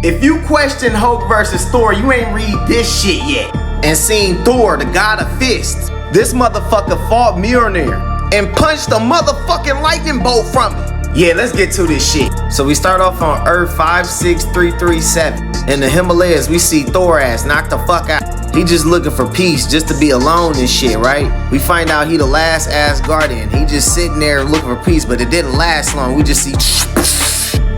If you question Hulk versus Thor, you ain't read this shit yet. And seen Thor, the god of fists. This motherfucker fought Mjolnir and punched a motherfucking lightning bolt from him. Yeah, let's get to this shit. So we start off on Earth 56337. In the Himalayas, we see Thor ass knocked the fuck out. He just looking for peace, just to be alone and shit, right? We find out he the last Asgardian. He just sitting there looking for peace, but it didn't last long. We just see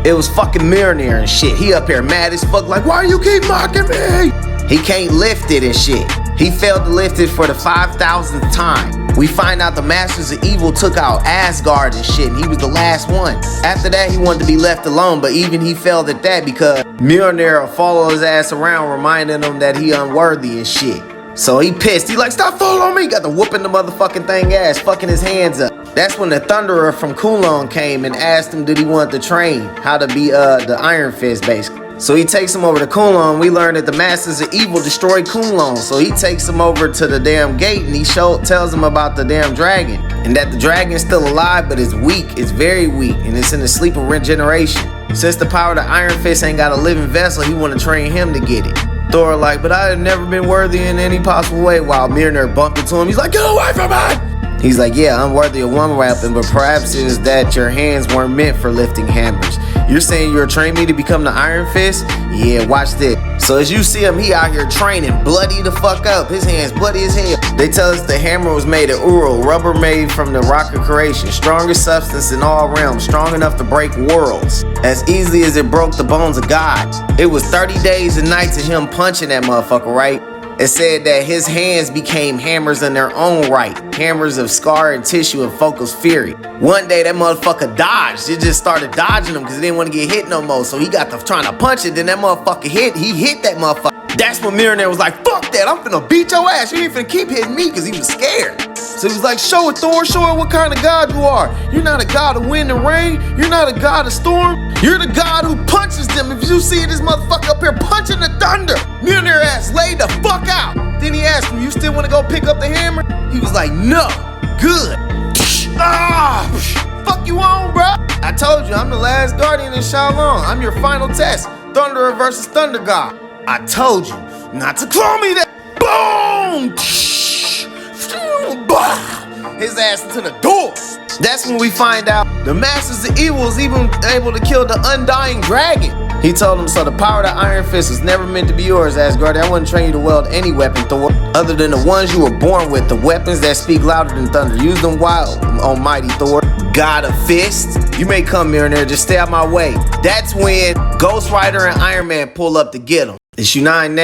it was fucking Mjolnir and shit. He up here mad as fuck like, why you keep mocking me? He can't lift it and shit. He failed to lift it for the 5,000th time. We find out the Masters of Evil took out Asgard and shit, and he was the last one. After that, he wanted to be left alone, but even he failed at that because Mjolnir will follow his ass around, reminding him that he unworthy and shit. So he pissed. He like, stop following me. Got the whooping the motherfucking thing ass, fucking his hands up. That's when the Thunderer from Kulon came and asked him did he want to train how to be the Iron Fist, basically. So he takes him over to Kulon. We learn that the Masters of Evil destroyed Kulon. So he takes him over to the damn gate and he tells him about the damn dragon. And that the dragon's still alive, but it's weak. It's very weak. And it's in the sleep of regeneration. Since the power of the Iron Fist ain't got a living vessel, he want to train him to get it. Thor like, but I have never been worthy in any possible way. While Mjolnir bumped into him, he's like, get away from me! He's like, yeah, I'm worthy of one weapon, but perhaps it is that your hands weren't meant for lifting hammers. You're saying you'll train me to become the Iron Fist? Yeah, watch this. So as you see him, he out here training, bloody the fuck up. His hands bloody as hell. They tell us the hammer was made of Ural, rubber made from the rock of creation, strongest substance in all realms, strong enough to break worlds, as easily as it broke the bones of God. It was 30 days and nights of him punching that motherfucker, right? It said that his hands became hammers in their own right, hammers of scar and tissue and focused fury. One day that motherfucker dodged. It just started dodging him because he didn't want to get hit no more. So he got to trying to punch it. Then that motherfucker he hit that motherfucker. That's when Mjolnir was like, fuck that, I'm finna beat your ass. You ain't finna keep hitting me, because he was scared. So he was like, show it, Thor, show it what kind of god you are. You're not a god of wind and rain. You're not a god of storm. You're the god who punches them. If you see this motherfucker up here punching the thunder, Mjolnir ass laid the fuck out. Then he asked him, you still want to go pick up the hammer? He was like, no. Good. Fuck you on, bro. I told you, I'm the last guardian in Shalom. I'm your final test. Thunderer versus Thunder God. I told you not to call me that. Boom! His ass into the door. That's when we find out the Masters of Evil is even able to kill the undying dragon. He told him, so the power of the Iron Fist was never meant to be yours, Asgard. I wouldn't train you to wield any weapon, Thor, other than the ones you were born with, the weapons that speak louder than thunder. Use them wild, almighty Thor, god of fists. You may come here and there, just stay out my way. That's when Ghost Rider and Iron Man pull up to get him. It's United Nations.